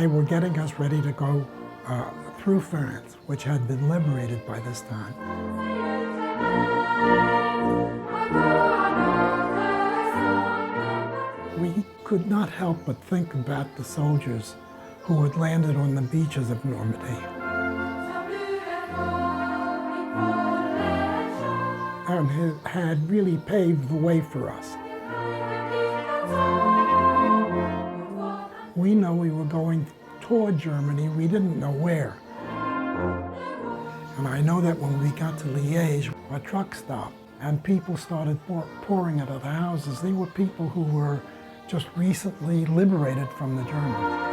they were getting us ready to go through France, which had been liberated by this time. We could not help but think about the soldiers who had landed on the beaches of Normandy. And had really paved the way for us. We know we were going toward Germany, we didn't know where. And I know that when we got to Liège, our truck stopped and people started pouring out of the houses. They were people who were just recently liberated from the Germans.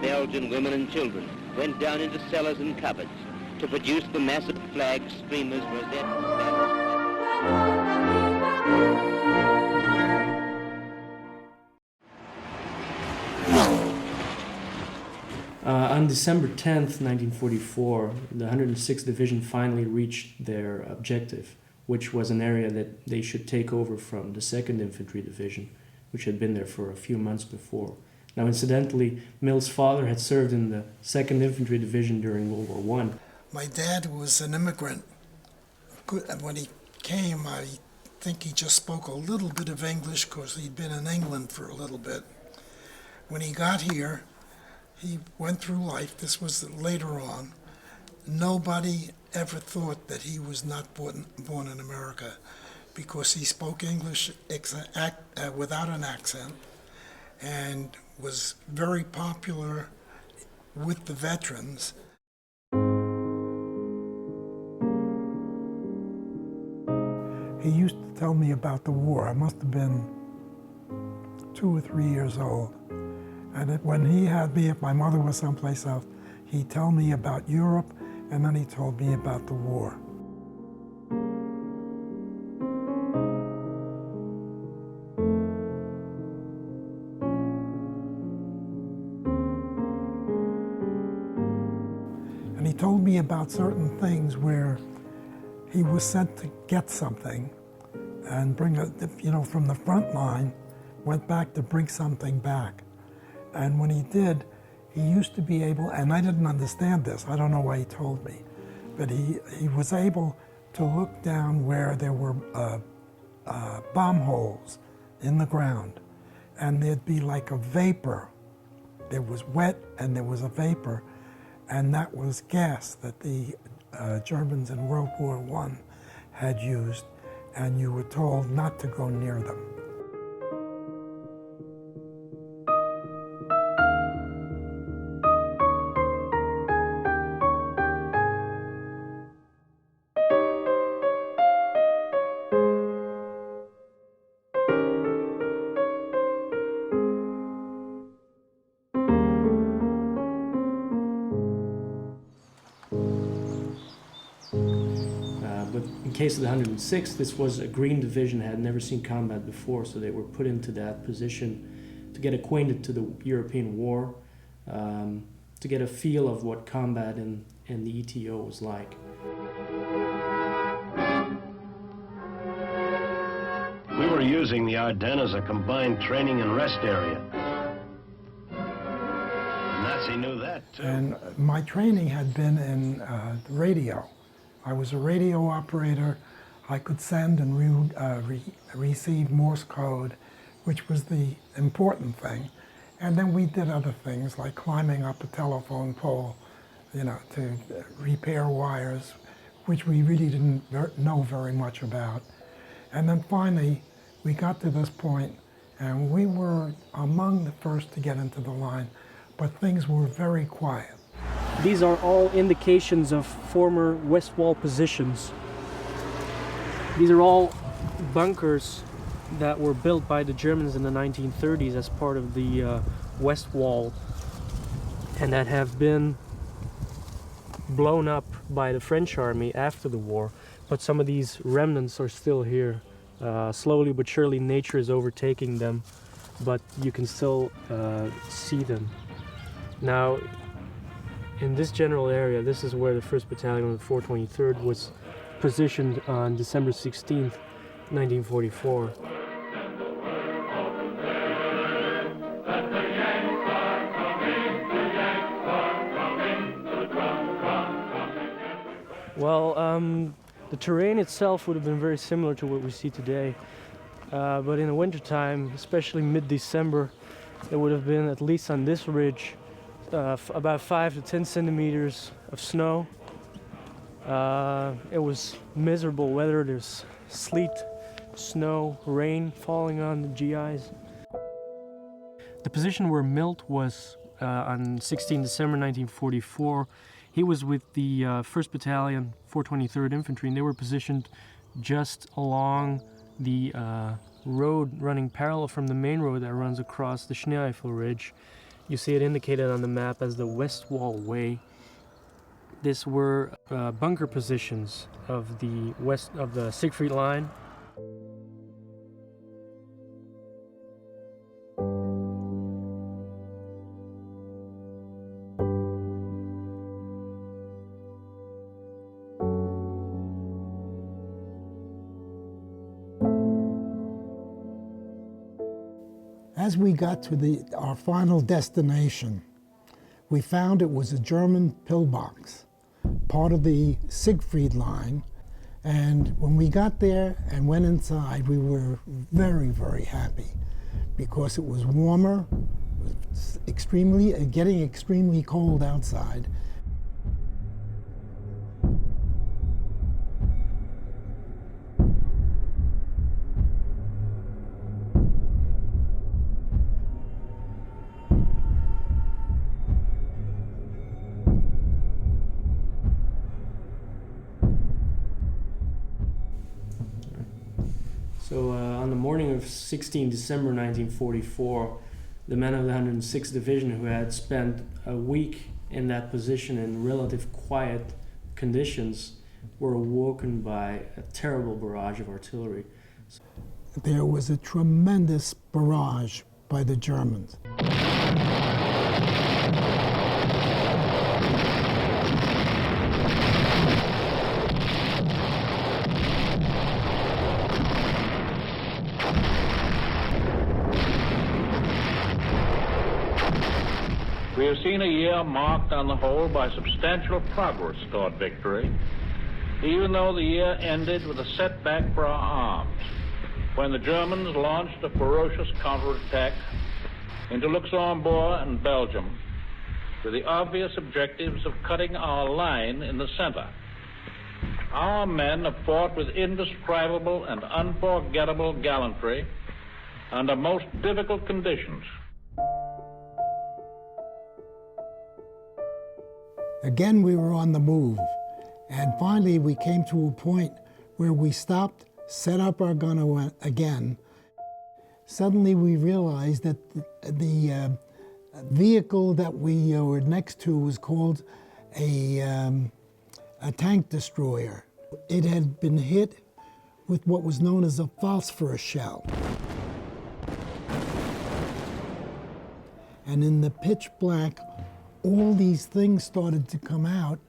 Belgian women and children went down into cellars and cupboards to produce the massive flags, streamers, rosettes, On December 10th, 1944, the 106th Division finally reached their objective, which was an area that they should take over from the 2nd Infantry Division, which had been there for a few months before. Now, incidentally, Milt's father had served in the 2nd Infantry Division during World War I. My dad was an immigrant. When he came, I think he just spoke a little bit of English because he'd been in England for a little bit. When he got here, he went through life. This was later on. Nobody ever thought that he was not born in America because he spoke English without an accent and was very popular with the veterans. He used to tell me about the war. I must have been 2 or 3 years old. And when he had me, if my mother was someplace else, he'd tell me about Europe, and then he told me about the war. And he told me about certain things where he was sent to get something and bring from the front line, went back to bring something back. And when he did, he used to be able, and I didn't understand this, I don't know why he told me, but he was able to look down where there were bomb holes in the ground, and there'd be like a vapor. There was wet and there was a vapor, and that was gas that the Germans in World War I had used, and you were told not to go near them. But in case of the 106th, this was a green division, had never seen combat before, so they were put into that position to get acquainted to the European war, to get a feel of what combat in the ETO was like. We were using the Ardennes as a combined training and rest area. The Nazi knew that, too. And my training had been in radio. I was a radio operator. I could send and receive Morse code, which was the important thing. And then we did other things like climbing up a telephone pole, to repair wires, which we really didn't know very much about. And then finally, we got to this point, and we were among the first to get into the line, but things were very quiet. These are all indications of former West Wall positions. These are all bunkers that were built by the Germans in the 1930s as part of the West Wall, and that have been blown up by the French army after the war. But some of these remnants are still here. Slowly but surely nature is overtaking them, but you can still see them. Now, in this general area, this is where the 1st Battalion of the 423rd was positioned on December 16th, 1944. Well, the terrain itself would have been very similar to what we see today. But in the wintertime, especially mid-December, there would have been, at least on this ridge, about 5 to 10 centimeters of snow. It was miserable weather. There's sleet, snow, rain falling on the GIs. The position where Milt was on 16 December 1944, he was with the 1st Battalion, 423rd Infantry, and they were positioned just along the road running parallel from the main road that runs across the Schneeifel Ridge. You see it indicated on the map as the West Wall Way. These were bunker positions of the Siegfried Line. As we got to our final destination, we found it was a German pillbox, part of the Siegfried Line. And when we got there and went inside, we were very, very happy because it was warmer, it was getting extremely cold outside. So on the morning of 16 December 1944, the men of the 106th Division, who had spent a week in that position in relative quiet conditions, were awoken by a terrible barrage of artillery. There was a tremendous barrage by the Germans. We have seen a year marked on the whole by substantial progress toward victory, even though the year ended with a setback for our arms, when the Germans launched a ferocious counterattack into Luxembourg and Belgium with the obvious objectives of cutting our line in the center. Our men have fought with indescribable and unforgettable gallantry under most difficult conditions. Again, we were on the move, and finally we came to a point where we stopped, set up our gun again. Suddenly we realized that the vehicle that we were next to was called a tank destroyer. It had been hit with what was known as a phosphorus shell. And in the pitch black, all these things started to come out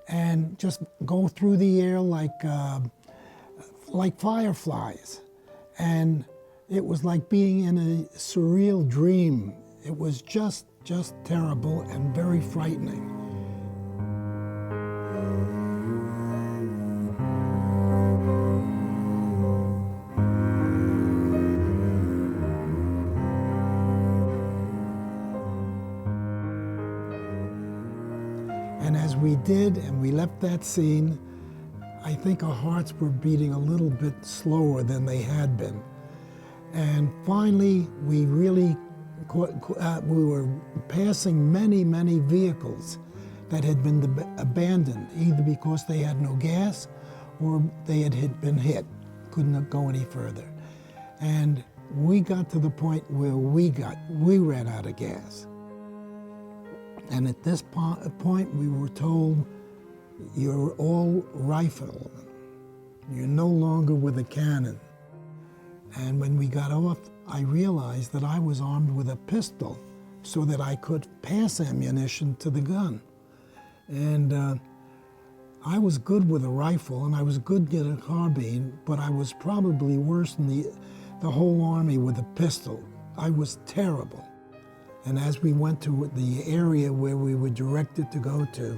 and just go through the air like fireflies. And it was like being in a surreal dream. It was just terrible and very frightening. And as we did, and we left that scene, I think our hearts were beating a little bit slower than they had been. And finally, we really we were passing many vehicles that had been abandoned, either because they had no gas or they had been hit, couldn't go any further. And we got to the point where we ran out of gas. And at this point, we were told, you're all rifle. You're no longer with a cannon. And when we got off, I realized that I was armed with a pistol so that I could pass ammunition to the gun. And I was good with a rifle, and I was good with a carbine, but I was probably worse than the whole army with a pistol. I was terrible. And as we went to the area where we were directed to go to,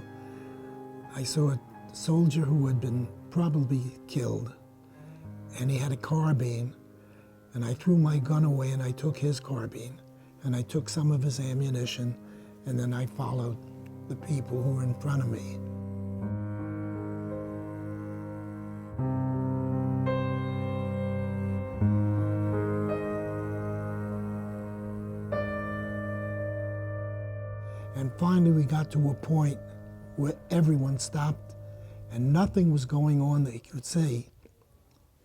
I saw soldier who had been probably killed, and he had a carbine, and I threw my gun away and I took his carbine, and I took some of his ammunition, and then I followed the people who were in front of me. And finally we got to a point where everyone stopped and nothing was going on that you could see.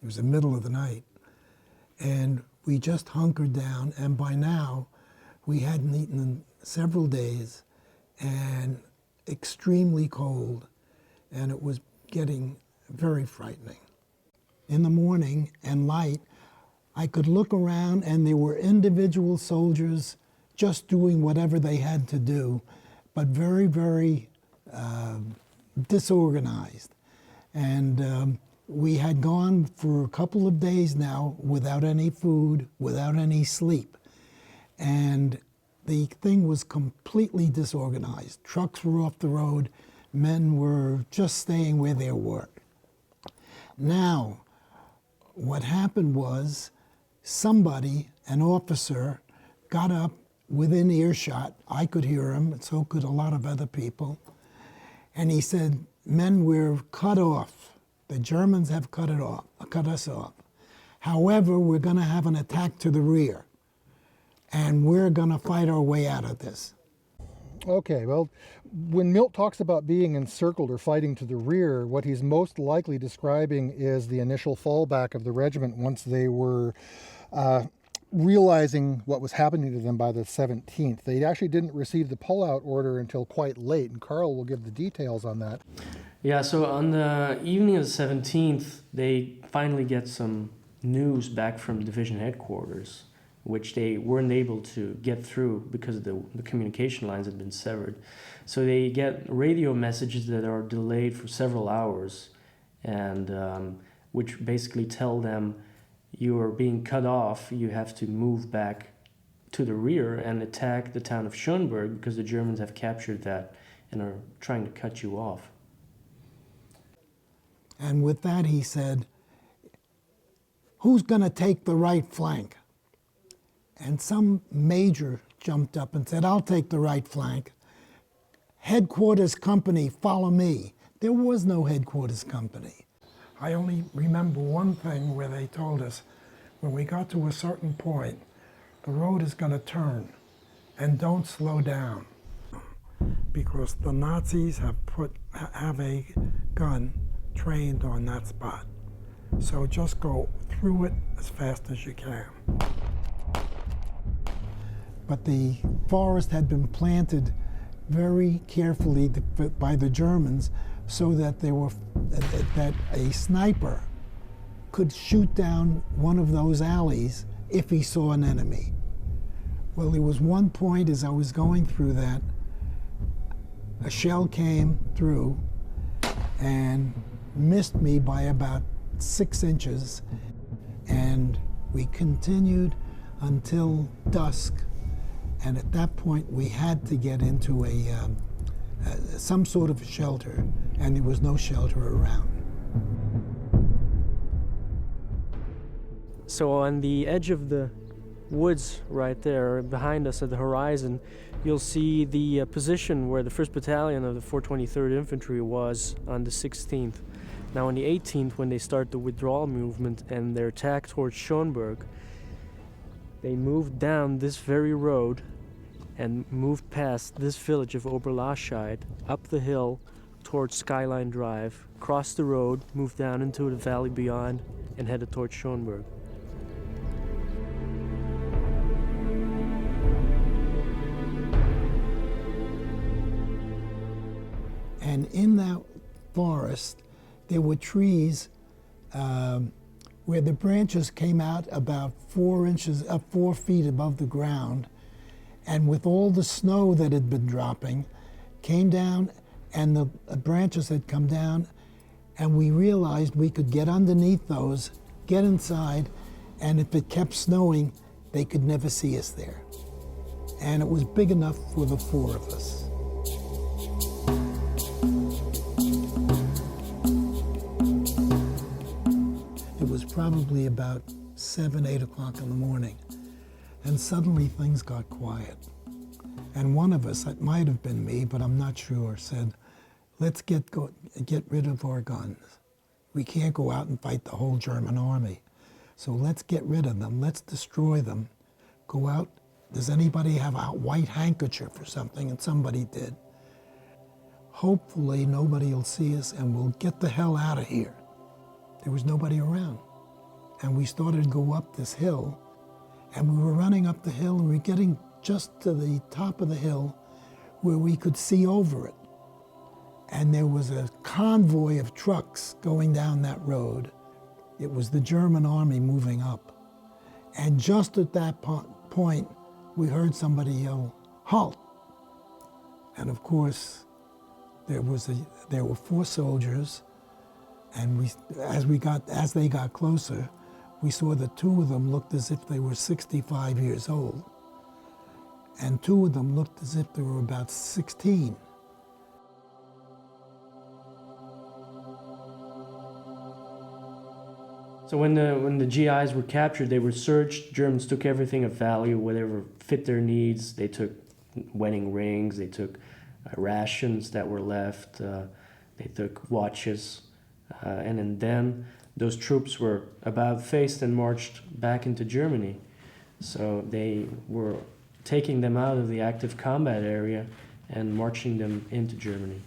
It was the middle of the night. And we just hunkered down, and by now we hadn't eaten in several days and extremely cold, and it was getting very frightening. In the morning and light, I could look around and there were individual soldiers just doing whatever they had to do, but very, very disorganized. And we had gone for a couple of days now without any food, without any sleep. And the thing was completely disorganized. Trucks were off the road. Men were just staying where they were. Now, what happened was somebody, an officer, got up within earshot. I could hear him, and so could a lot of other people. And he said, "Men, we're cut off. The Germans have cut us off. However, we're going to have an attack to the rear, and we're going to fight our way out of this." Okay, well, when Milt talks about being encircled or fighting to the rear, what he's most likely describing is the initial fallback of the regiment once they were realizing what was happening to them by the 17th. They actually didn't receive the pullout order until quite late, and Carl will give the details on that. Yeah, so on the evening of the 17th, they finally get some news back from division headquarters, which they weren't able to get through because the communication lines had been severed. So they get radio messages that are delayed for several hours, and which basically tell them, you are being cut off, you have to move back to the rear and attack the town of Schönberg because the Germans have captured that and are trying to cut you off. And with that, he said, "Who's going to take the right flank?" And some major jumped up and said, "I'll take the right flank. Headquarters company, follow me." There was no headquarters company. I only remember one thing where they told us, when we got to a certain point, the road is going to turn, and don't slow down, because the Nazis have a gun trained on that spot. So just go through it as fast as you can. But the forest had been planted very carefully by the Germans so that that a sniper could shoot down one of those alleys if he saw an enemy. Well, there was one point as I was going through that, a shell came through and missed me by about 6 inches, and we continued until dusk, and at that point we had to get into some sort of shelter, and there was no shelter around. So on the edge of the woods right there behind us at the horizon, you'll see the position where the 1st Battalion of the 423rd Infantry was on the 16th. Now on the 18th, when they start the withdrawal movement and their attack towards Schönberg, they moved down this very road and moved past this village of Oberlascheid, up the hill towards Skyline Drive, crossed the road, moved down into the valley beyond, and headed towards Schönberg. And in that forest, there were trees where the branches came out about 4 feet above the ground, and with all the snow that had been dropping, came down, and the branches had come down, and we realized we could get underneath those, get inside, and if it kept snowing, they could never see us there. And it was big enough for the 4 of us. probably about 7, 8 o'clock in the morning. And suddenly things got quiet. And one of us, it might have been me, but I'm not sure, said, let's get rid of our guns. We can't go out and fight the whole German army. So let's get rid of them, let's destroy them. Go out, does anybody have a white handkerchief or something? And somebody did. Hopefully nobody will see us and we'll get the hell out of here. There was nobody around. And we started to go up this hill, and we were running up the hill, and we were getting just to the top of the hill where we could see over it. And there was a convoy of trucks going down that road. It was the German army moving up. And just at that point, we heard somebody yell, "Halt!" And of course, there were 4 soldiers, and as they got closer, we saw that 2 of them looked as if they were 65 years old, and 2 of them looked as if they were about 16. So when the GIs were captured, they were searched. Germans took everything of value, whatever fit their needs. They took wedding rings, they took rations that were left, they took watches, and then those troops were about faced and marched back into Germany. So they were taking them out of the active combat area and marching them into Germany.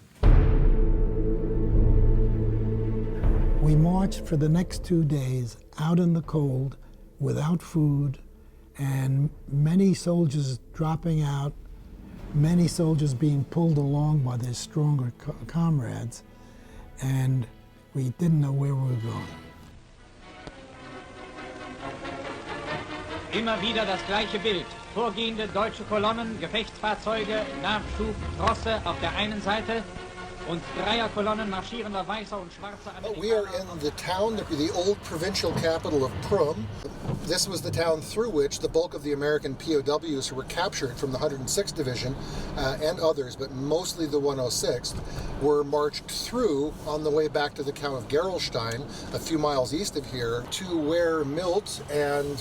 We marched for the next 2 days out in the cold, without food, and many soldiers dropping out, many soldiers being pulled along by their stronger comrades, and we didn't know where we were going. Immer wieder das gleiche Bild. Vorgehende deutsche Kolonnen, Gefechtsfahrzeuge, Nachschub, Trosse auf der einen Seite und Dreierkolonnen marschierender weißer und schwarzer Amerikaner. We are in the town, the old provincial capital of Prüm. This was the town through which the bulk of the American POWs who were captured from the 106th Division and others, but mostly the 106th, were marched through on the way back to the town of Gerolstein, a few miles east of here, to where Milt and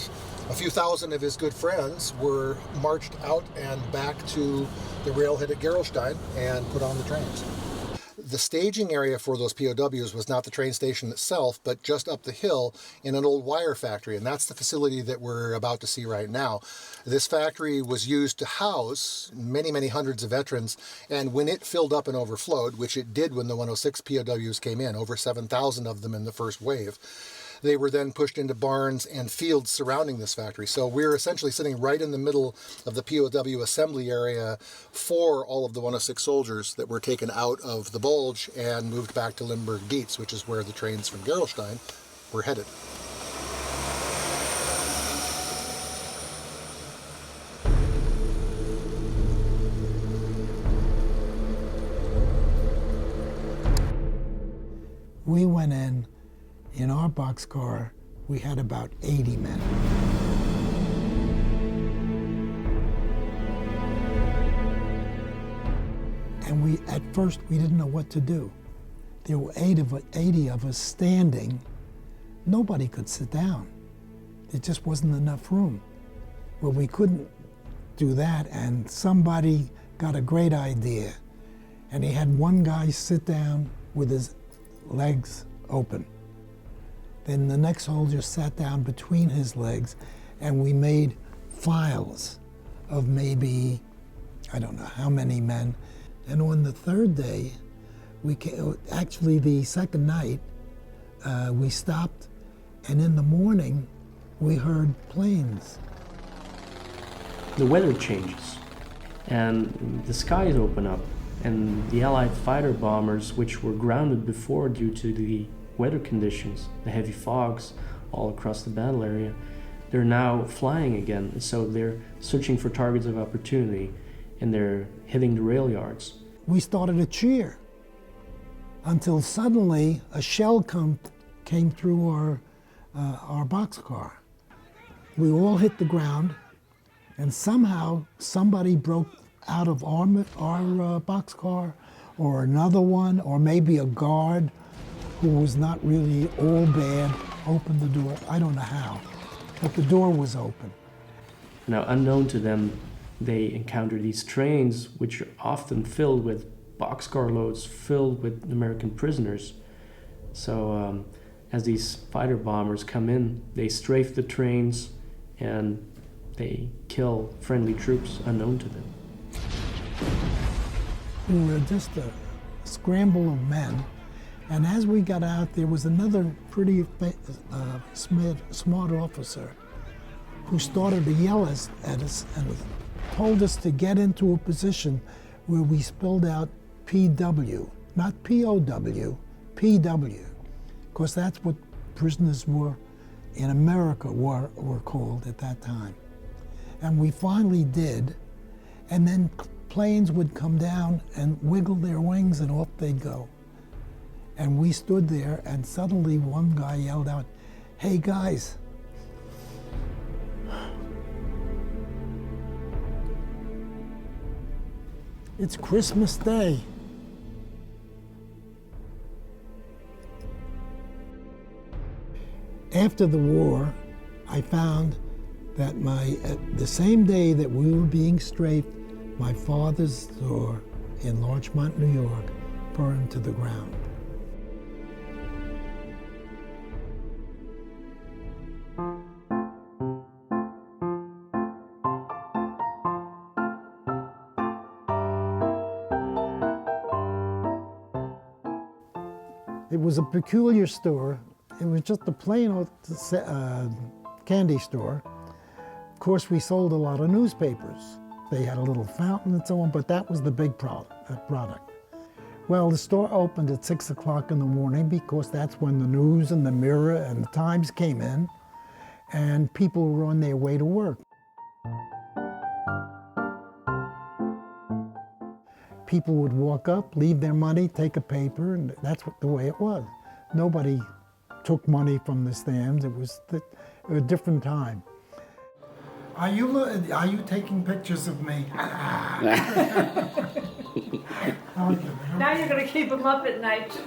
a few thousand of his good friends were marched out and back to the railhead at Gerolstein and put on the trains. The staging area for those POWs was not the train station itself, but just up the hill in an old wire factory, and that's the facility that we're about to see right now. This factory was used to house many, many hundreds of veterans, and when it filled up and overflowed, which it did when the 106 POWs came in, over 7,000 of them in the first wave, they were then pushed into barns and fields surrounding this factory. So we're essentially sitting right in the middle of the POW assembly area for all of the 106 soldiers that were taken out of the Bulge and moved back to Limburg-Dietz, which is where the trains from Gerolstein were headed. We went in our boxcar, we had about 80 men. And at first, we didn't know what to do. There were 80 of us standing. Nobody could sit down. There just wasn't enough room. Well, we couldn't do that, and somebody got a great idea. And he had one guy sit down with his legs open. Then the next soldier sat down between his legs, and we made files of maybe, I don't know how many men. And on the 3rd day, actually the 2nd night, we stopped, and in the morning, we heard planes. The weather changes, and the skies open up, and the Allied fighter bombers, which were grounded before due to the weather conditions, the heavy fogs all across the battle area, they're now flying again. So they're searching for targets of opportunity, and they're hitting the rail yards. We started a cheer until suddenly a shell came through our boxcar. We all hit the ground, and somehow somebody broke out of our boxcar, or another one, or maybe a guard who was not really all bad, opened the door. I don't know how, but the door was open. Now, unknown to them, they encounter these trains, which are often filled with boxcar loads filled with American prisoners. So as these fighter bombers come in, they strafe the trains and they kill friendly troops unknown to them. We were just a scramble of men, and as we got out, there was another pretty smart officer who started to yell at us and told us to get into a position where we spelled out PW, not POW, PW, because that's what prisoners were in America were called at that time. And we finally did, and then planes would come down and wiggle their wings and off they'd go. And we stood there, and suddenly one guy yelled out, "Hey guys, it's Christmas Day." After the war, I found that the same day that we were being strafed, my father's store in Larchmont, New York, burned to the ground. It was a peculiar store. It was just a plain old candy store. Of course, we sold a lot of newspapers. They had a little fountain and so on, but that was the big product. Well, the store opened at 6 o'clock in the morning because that's when the News and the Mirror and the Times came in, and people were on their way to work. People would walk up, leave their money, take a paper, and that's the way it was. Nobody took money from the stands. It was a different time. Are you taking pictures of me? Now you're going to keep them up at night.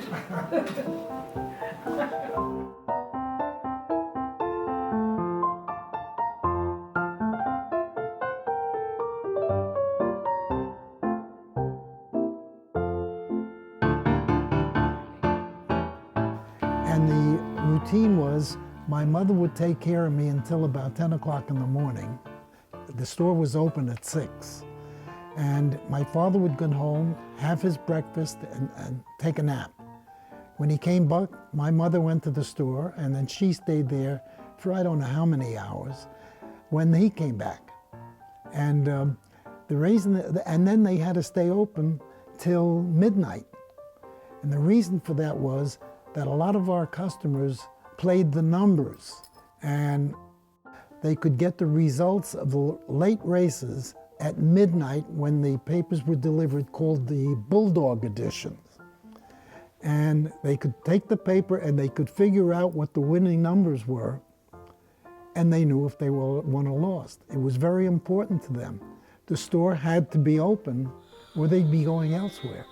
And the routine was, my mother would take care of me until about 10 o'clock in the morning. The store was open at 6. And my father would go home, have his breakfast, and take a nap. When he came back, my mother went to the store, and then she stayed there for I don't know how many hours when he came back. And and then they had to stay open till midnight. And the reason for that was that a lot of our customers played the numbers, and they could get the results of the late races at midnight when the papers were delivered, called the Bulldog editions. And they could take the paper and they could figure out what the winning numbers were, and they knew if they won or lost. It was very important to them. The store had to be open or they'd be going elsewhere.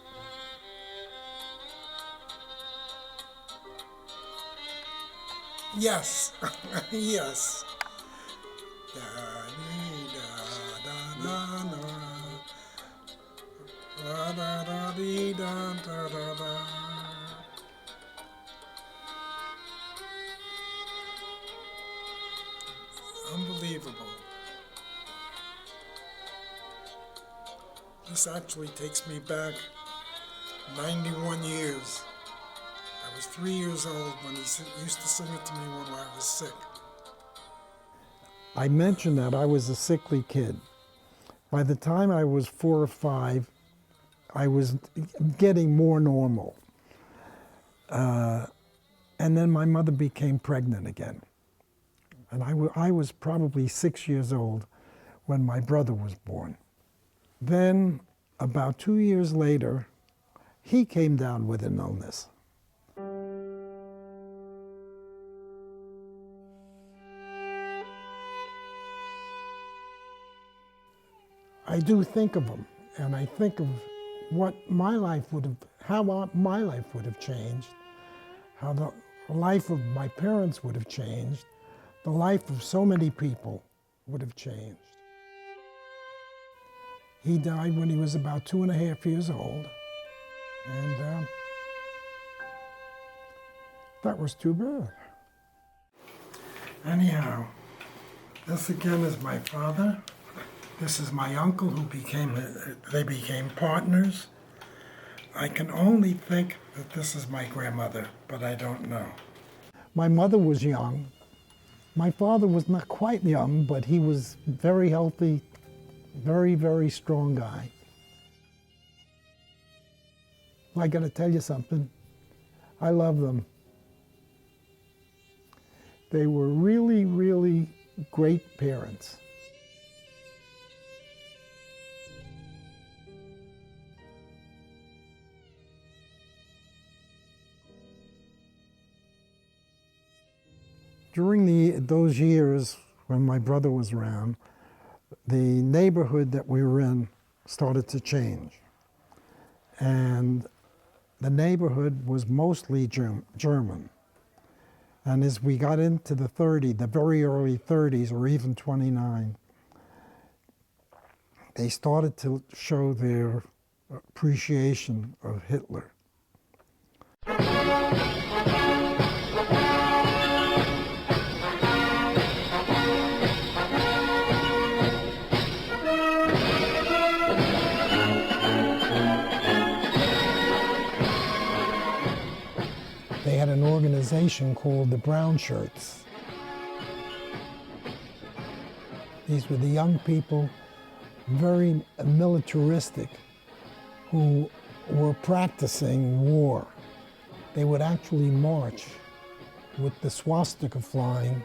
Yes, yes. Unbelievable. This actually takes me back 91 years. I was 3 years old when he used to sing it to me when I was sick. I mentioned that I was a sickly kid. By the time I was 4 or 5, I was getting more normal. And then my mother became pregnant again. And I was probably 6 years old when my brother was born. Then, about 2 years later, he came down with an illness. I do think of him, and I think of what my life would have, how my life would have changed, how The life of my parents would have changed. The life of so many people would have changed. He died when he was about 2.5 years old, and that was too bad. Anyhow, this again is my father. This is my uncle who they became partners. I can only think that this is my grandmother, but I don't know. My mother was young. My father was not quite young, but he was very healthy, very, very strong guy. I gotta tell you something, I love them. They were really, really great parents. During those years when my brother was around, the neighborhood that we were in started to change. And the neighborhood was mostly German. And as we got into the very early 30s, or even 29, they started to show their appreciation of Hitler. They had an organization called the Brown Shirts. These were the young people, very militaristic, who were practicing war. They would actually march with the swastika flying,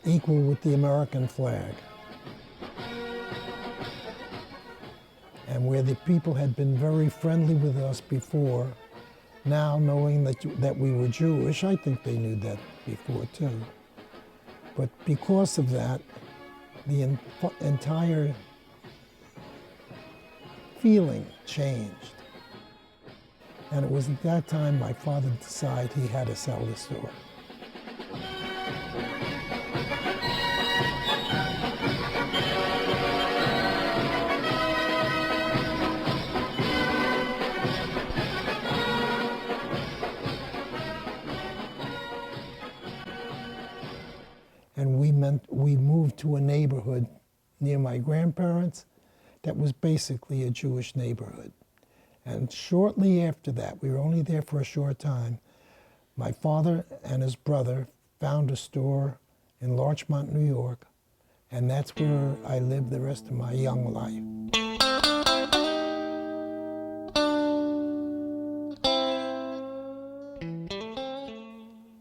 equal with the American flag. And where the people had been very friendly with us before, now, knowing that we were Jewish, I think they knew that before too. But because of that, the entire feeling changed. And it was at that time my father decided he had to sell the store. And we moved to a neighborhood near my grandparents that was basically a Jewish neighborhood. And shortly after that, we were only there for a short time, my father and his brother found a store in Larchmont, New York, and that's where I lived the rest of my young life.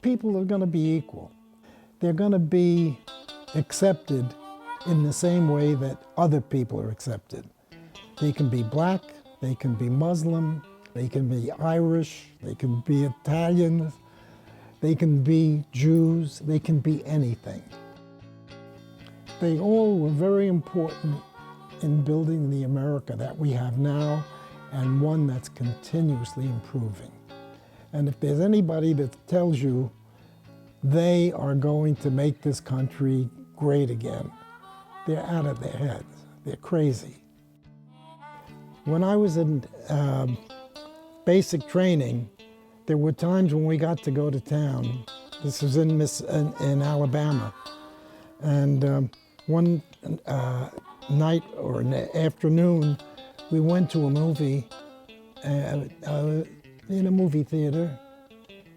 People are going to be equal. They're going to be accepted in the same way that other people are accepted. They can be black, they can be Muslim, they can be Irish, they can be Italians, they can be Jews, they can be anything. They all were very important in building the America that we have now, and one that's continuously improving. And if there's anybody that tells you they are going to make this country great again, they're out of their heads. They're crazy. When I was in basic training, there were times when we got to go to town. This was in Alabama. And one night or afternoon, we went to a movie in a movie theater,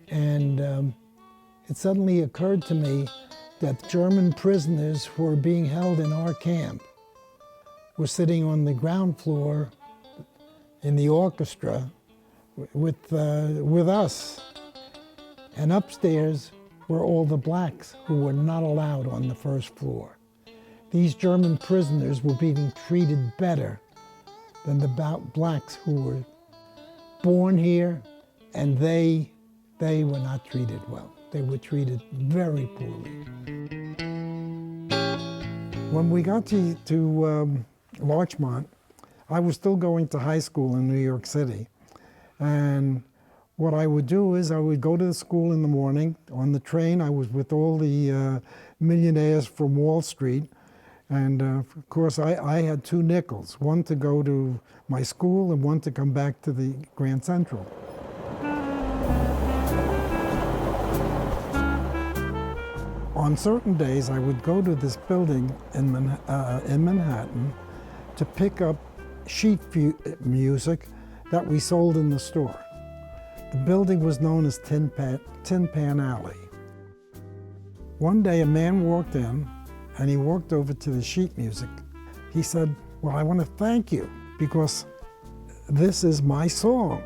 and it suddenly occurred to me that German prisoners who were being held in our camp were sitting on the ground floor in the orchestra with us. And upstairs were all the blacks who were not allowed on the first floor. These German prisoners were being treated better than the blacks who were born here, and they were not treated well. They were treated very poorly. When we got to Larchmont, I was still going to high school in New York City. And What I would do is I would go to the school in the morning. On the train, I was with all the millionaires from Wall Street. And of course, I had 2 nickels, one to go to my school and one to come back to the Grand Central. On certain days, I would go to this building in Manhattan to pick up sheet music that we sold in the store. The building was known as Tin Pan Alley. One day, a man walked in, and he walked over to the sheet music. He said, "Well, I want to thank you because this is my song."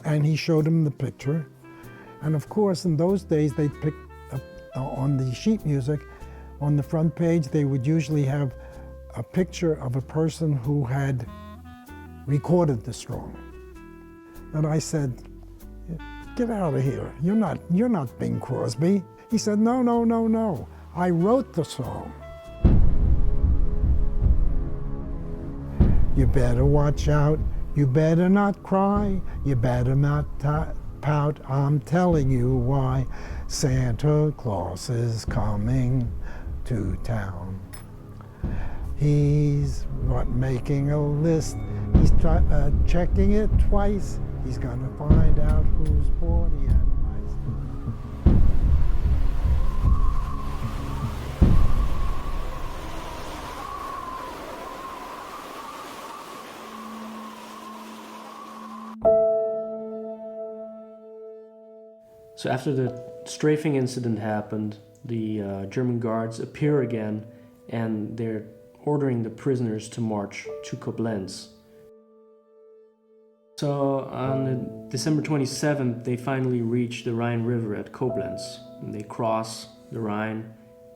And he showed him the picture. And of course, in those days, they'd pick up on the sheet music, on the front page, they would usually have a picture of a person who had recorded the song. And I said, "Get out of here. You're not Bing Crosby." He said, "No, no, no, no. I wrote the song." You better watch out. You better not cry. You better not pout. I'm telling you why. Santa Claus is coming to town. He's making a list. He's checking it twice. He's gonna find out who's sporty and nice. So after the strafing incident happened, the German guards appear again, and they're ordering the prisoners to march to Koblenz. So on December 27th, they finally reach the Rhine River at Koblenz. And they cross the Rhine,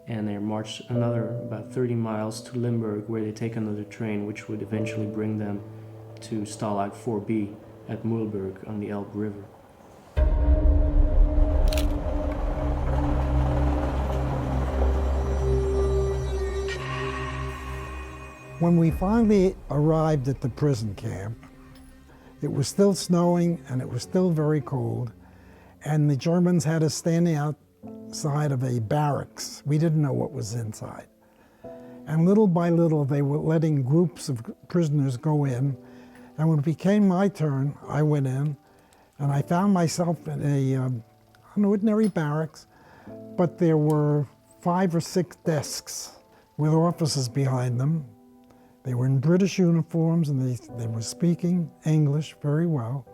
and they march another about 30 miles to Limburg, where they take another train, which would eventually bring them to Stalag 4B at Mühlberg on the Elbe River. When we finally arrived at the prison camp, it was still snowing and it was still very cold, and the Germans had us standing outside of a barracks. We didn't know what was inside. And little by little, they were letting groups of prisoners go in, and when it became my turn, I went in, and I found myself in an ordinary barracks, but there were 5 or 6 desks with officers behind them. They were in British uniforms, and they were speaking English very well.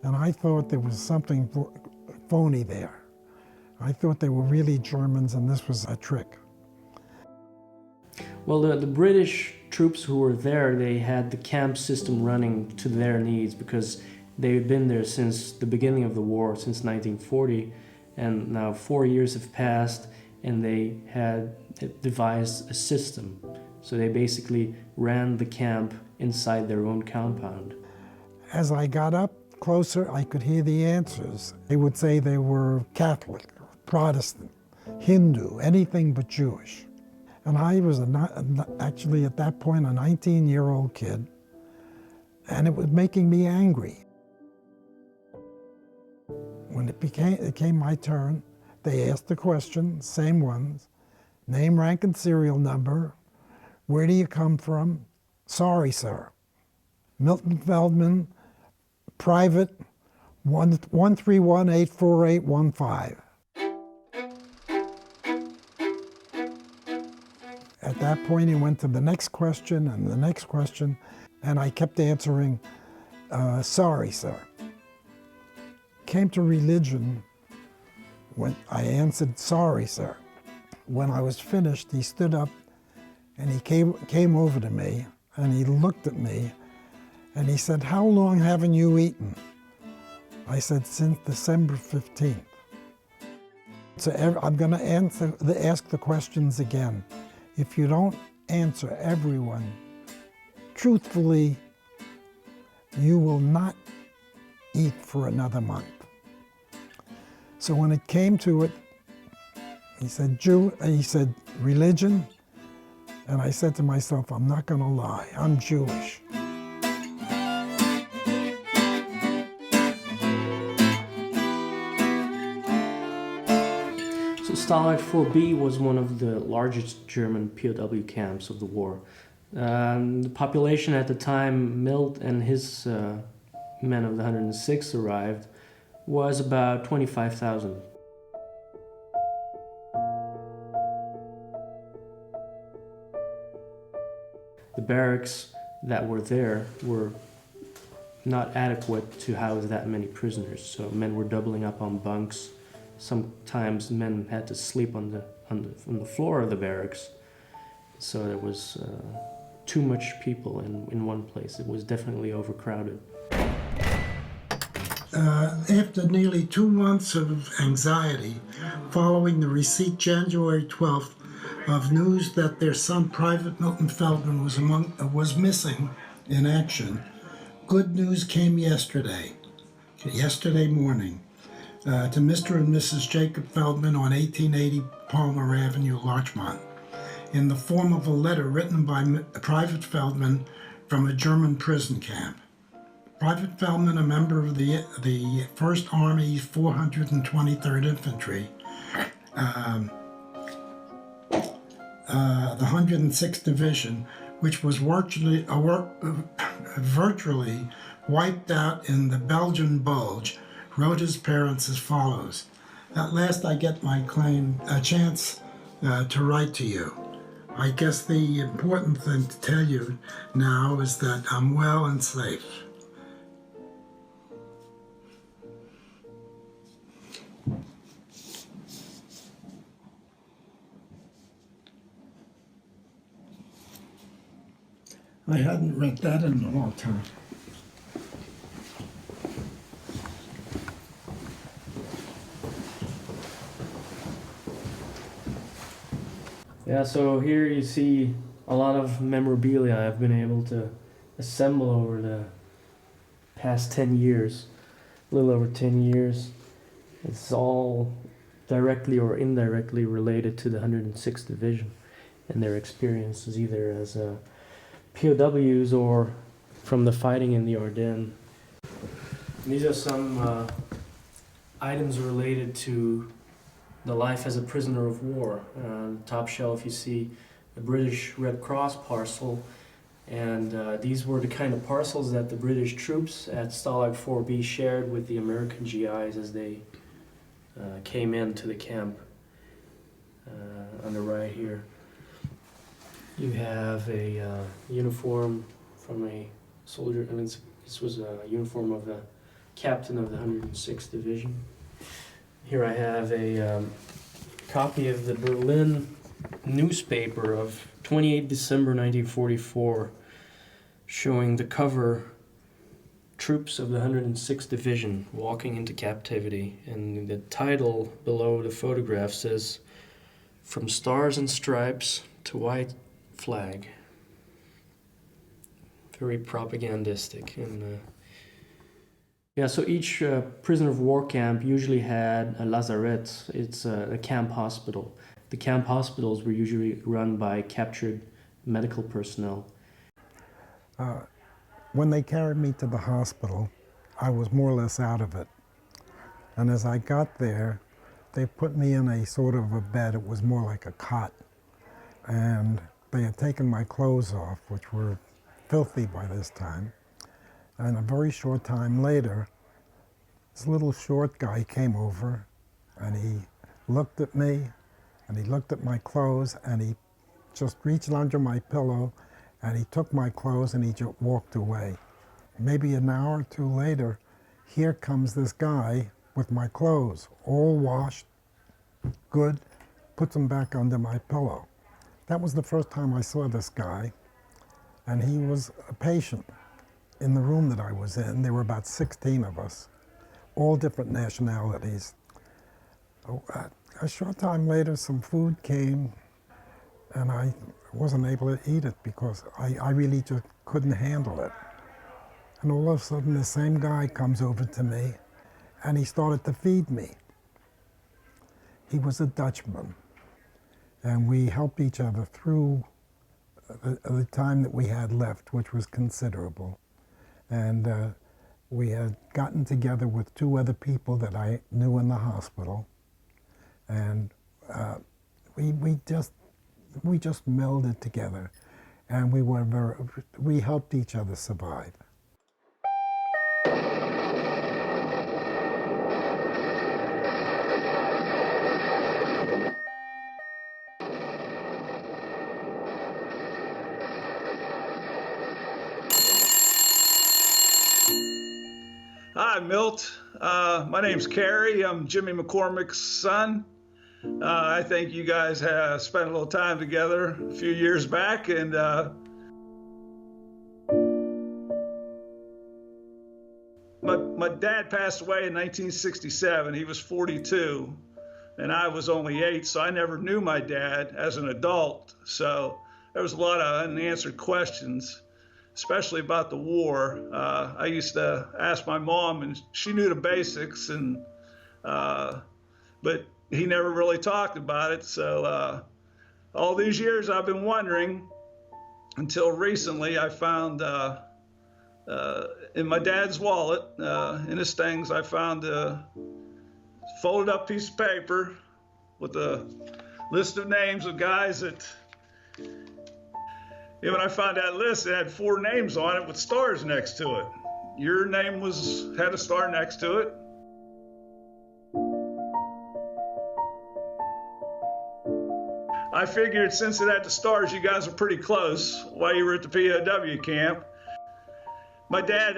And I thought there was something phony there. I thought they were really Germans, and this was a trick. Well, the British troops who were there, they had the camp system running to their needs because they had been there since the beginning of the war, since 1940. And now 4 years have passed, and they had devised a system. So they basically ran the camp inside their own compound. As I got up closer, I could hear the answers. They would say they were Catholic, Protestant, Hindu, anything but Jewish. And I was actually at that point a 19-year-old kid, and it was making me angry. When it came my turn, they asked the question, same ones, name, rank, and serial number. Where do you come from? Sorry, sir. Milton Feldman, private, 131-84815. At that point, he went to the next question and the next question, and I kept answering, sorry, sir. Came to religion when I answered, sorry, sir. When I was finished, he stood up and he came over to me, and he looked at me, and he said, "How long haven't you eaten?" I said, "Since December 15th. So I'm going to ask the questions again. If you don't answer everyone truthfully, you will not eat for another month." So when it came to it, he said, religion. And I said to myself, I'm not going to lie, I'm Jewish. So Stalag 4B was one of the largest German POW camps of the war. The population at the time Milt and his men of the 106 arrived was about 25,000. The barracks that were there were not adequate to house that many prisoners, so men were doubling up on bunks. Sometimes men had to sleep on the floor of the barracks, so there was too much people in one place. It was definitely overcrowded. After nearly 2 months of anxiety following the receipt January 12th of news that their son, Private Milton Feldman, was missing in action, good news came yesterday morning, to Mr. and Mrs. Jacob Feldman on 1880 Palmer Avenue, Larchmont, in the form of a letter written by Private Feldman from a German prison camp. Private Feldman, a member of the 1st Army 423rd Infantry, the 106th Division, which was virtually wiped out in the Belgian Bulge, wrote his parents as follows: "At last I get a chance to write to you. I guess the important thing to tell you now is that I'm well and safe. I hadn't read that in a long time. Yeah, so here you see a lot of memorabilia I've been able to assemble over the past 10 years, a little over 10 years. It's all directly or indirectly related to the 106th Division and their experiences either as POWs or from the fighting in the Ardennes. These are some items related to the life as a prisoner of war. On the top shelf you see the British Red Cross parcel, and these were the kind of parcels that the British troops at Stalag 4B shared with the American GIs as they came into the camp. On the right here you have a uniform from a soldier, and this was a uniform of the captain of the 106th Division. Here I have a copy of the Berlin newspaper of 28 December 1944, showing the cover troops of the 106th Division walking into captivity, and the title below the photograph says, "From Stars and Stripes to White Flag." Very propagandistic. And yeah, so each prisoner of war camp usually had a lazaret. It's a camp hospital. The camp hospitals were usually run by captured medical personnel. When they carried me to the hospital, I was more or less out of it. And as I got there, they put me in a sort of a bed. It was more like a cot. And they had taken my clothes off, which were filthy by this time. And a very short time later, this little short guy came over, and he looked at me, and he looked at my clothes, and he just reached under my pillow, and he took my clothes, and he just walked away. Maybe an hour or two later, here comes this guy with my clothes, all washed, good, puts them back under my pillow. That was the first time I saw this guy, and he was a patient. In the room that I was in, there were about 16 of us, all different nationalities. A short time later, some food came, and I wasn't able to eat it because I really just couldn't handle it. And all of a sudden, the same guy comes over to me, and he started to feed me. He was a Dutchman, and we helped each other through the time that we had left, which was considerable. And we had gotten together with 2 other people that I knew in the hospital, and we just melded together, and we helped each other survive. Hi, Milt. My name's Kerry. I'm Jimmy McCormick's son. I think you guys have spent a little time together a few years back, and my dad passed away in 1967. He was 42, and I was only 8, so I never knew my dad as an adult. So there was a lot of unanswered questions, especially about the war. I used to ask my mom, and she knew the basics, and but he never really talked about it. So all these years I've been wondering, until recently I found in my dad's wallet, in his things, I found a folded up piece of paper with a list of names of guys that, when I found that list, it had 4 names on it with stars next to it. Your name had a star next to it. I figured since it had the stars, you guys were pretty close while you were at the POW camp. My dad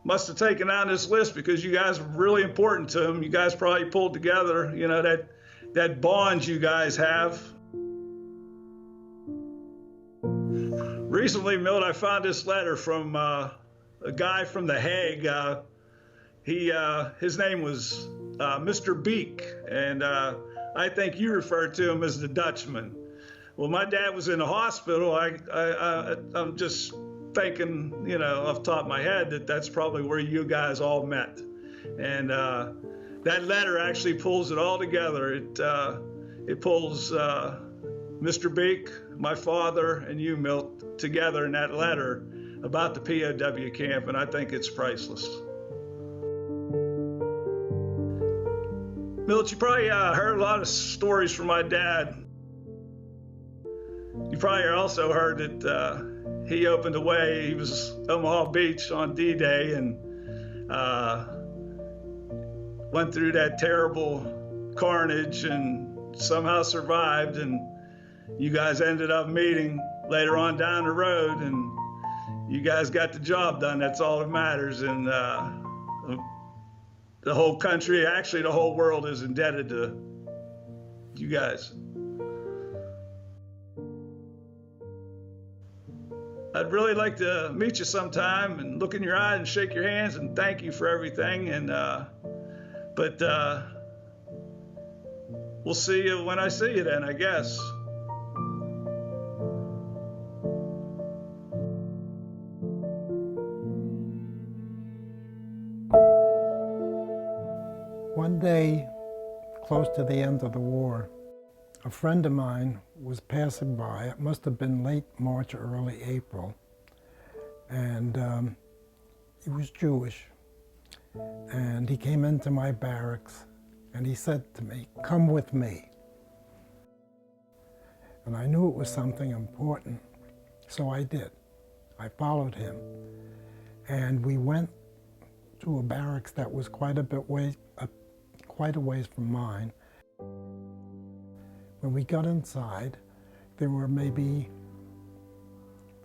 must have taken out this list because you guys were really important to him. You guys probably pulled together, that bond you guys have. Recently, Milt, I found this letter from a guy from The Hague. His name was Mr. Beek, and I think you referred to him as the Dutchman. Well, my dad was in the hospital. I'm just thinking, off the top of my head, that's probably where you guys all met. And that letter actually pulls it all together. It pulls Mr. Beek, my father, and you, Milt, together in that letter about the POW camp, and I think it's priceless. Milt, you probably heard a lot of stories from my dad. You probably also heard that he opened the way. He was Omaha Beach on D-Day and went through that terrible carnage and somehow survived, and you guys ended up meeting later on down the road, and you guys got the job done. That's all that matters. And the whole country, actually the whole world, is indebted to you guys. I'd really like to meet you sometime and look in your eyes and shake your hands and thank you for everything. And but we'll see you when I see you then, I guess. One day, close to the end of the war, a friend of mine was passing by. It must have been late March or early April, and he was Jewish. And he came into my barracks and he said to me, "Come with me." And I knew it was something important, so I did. I followed him, and we went to a barracks that was quite a ways from mine. When we got inside, there were maybe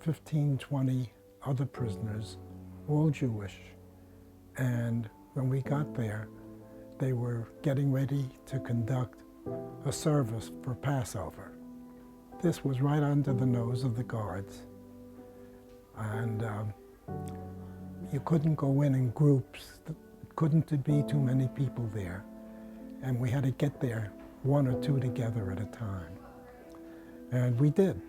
15, 20 other prisoners, all Jewish. And when we got there, they were getting ready to conduct a service for Passover. This was right under the nose of the guards. And you couldn't go in groups. Couldn't be too many people there. And we had to get there 1 or 2 together at a time. And we did.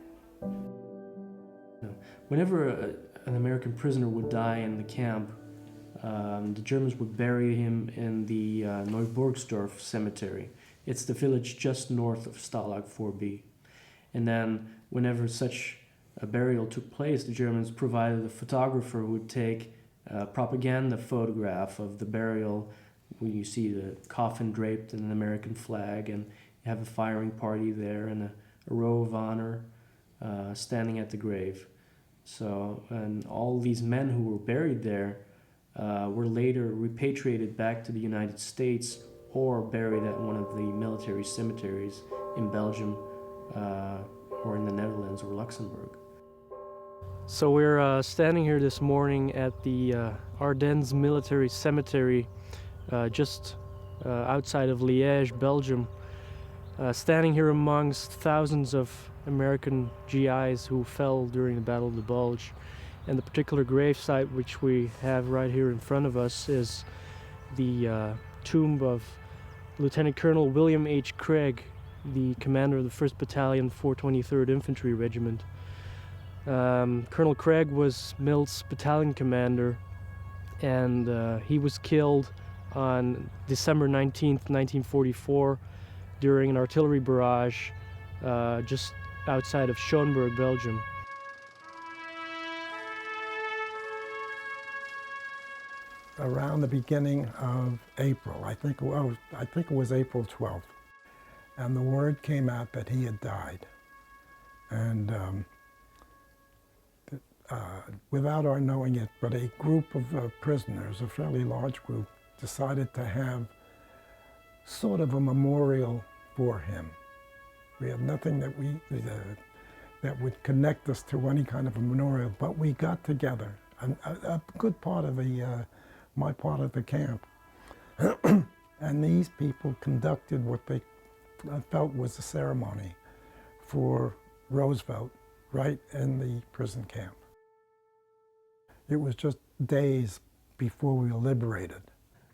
Whenever an American prisoner would die in the camp, the Germans would bury him in the Neuburgsdorf cemetery. It's the village just north of Stalag 4B. And then whenever such a burial took place, the Germans provided a photographer who would take a propaganda photograph of the burial, when you see the coffin draped in an American flag, and You have a firing party there and a row of honor standing at the grave. So, and all these men who were buried there were later repatriated back to the United States or buried at one of the military cemeteries in Belgium or in the Netherlands or Luxembourg. So we're standing here this morning at the Ardennes Military Cemetery just outside of Liège, Belgium. Standing here amongst thousands of American GIs who fell during the Battle of the Bulge. And the particular gravesite which we have right here in front of us is the tomb of Lieutenant Colonel William H. Craig, the commander of the 1st Battalion, 423rd Infantry Regiment. Colonel Craig was Milt's battalion commander, and he was killed on December 19th, 1944 during an artillery barrage just outside of Schoenberg, Belgium. Around the beginning of April, I think it was April 12th, and the word came out that he had died. And without our knowing it, but a group of prisoners, a fairly large group, decided to have sort of a memorial for him. We had nothing that would connect us to any kind of a memorial, but we got together, a good part of my part of the camp. And these people conducted what they felt was a ceremony for Roosevelt right in the prison camp. It was just days before we were liberated.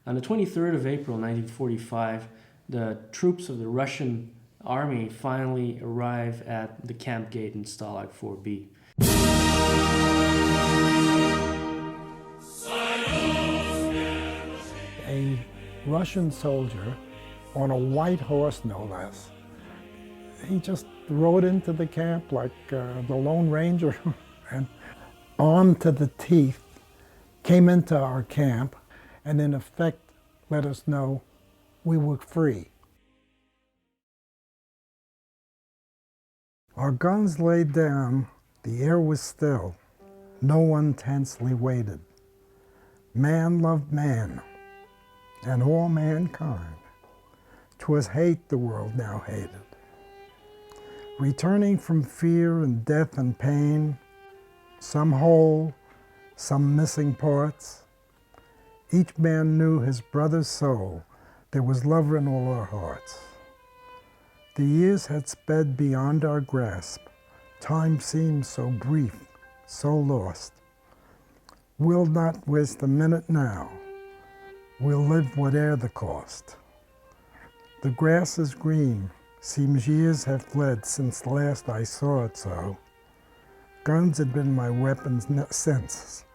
On the 23rd of April 1945, the troops of the Russian army finally arrive at the camp gate in Stalag 4B. A Russian soldier on a white horse, no less. He just rode into the camp like the Lone Ranger and armed to the teeth, came into our camp and in effect let us know we were free. Our guns laid down, the air was still, no one tensely waited. Man loved man, and all mankind. 'Twas hate the world now hated. Returning from fear and death and pain, some whole, some missing parts, each man knew his brother's soul. There was love in all our hearts. The years had sped beyond our grasp. Time seemed so brief, so lost. We'll not waste a minute now. We'll live whate'er the cost. The grass is green. Seems years have fled since last I saw it so. Guns had been my weapons since.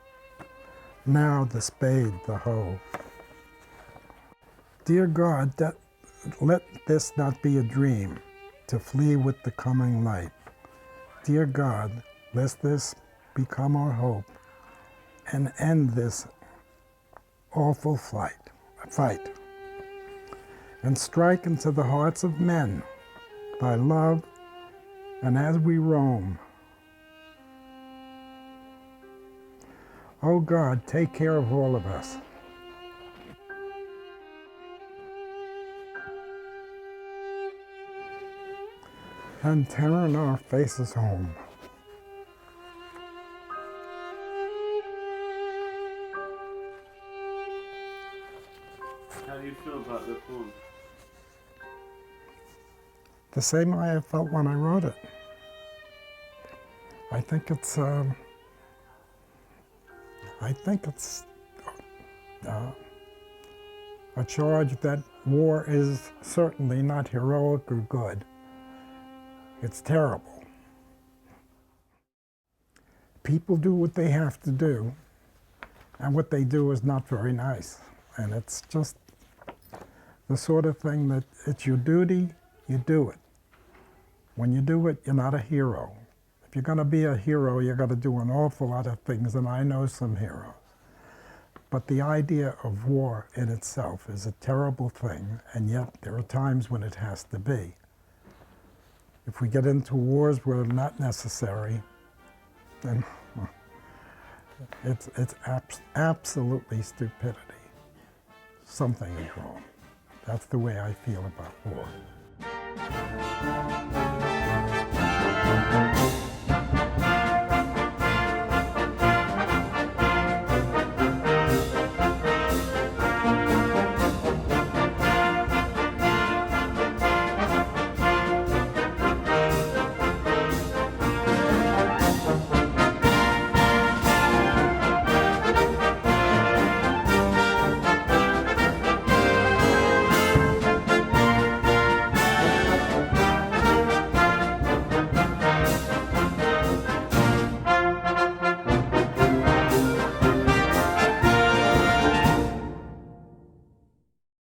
Now the spade, the hoe. Dear God, let this not be a dream, to flee with the coming light. Dear God, let this become our hope, and end this awful fight, and strike into the hearts of men thy love, and as we roam, oh God, take care of all of us. And turn our faces home. How do you feel about the poem? The same way I felt when I wrote it. I think it's a charge that war is certainly not heroic or good. It's terrible. People do what they have to do, and what they do is not very nice. And it's just the sort of thing that it's your duty, you do it. When you do it, you're not a hero. If you're going to be a hero, you've got to do an awful lot of things, and I know some heroes. But the idea of war in itself is a terrible thing, and yet there are times when it has to be. If we get into wars where they're not necessary, then it's absolutely stupidity. Something is wrong. That's the way I feel about war.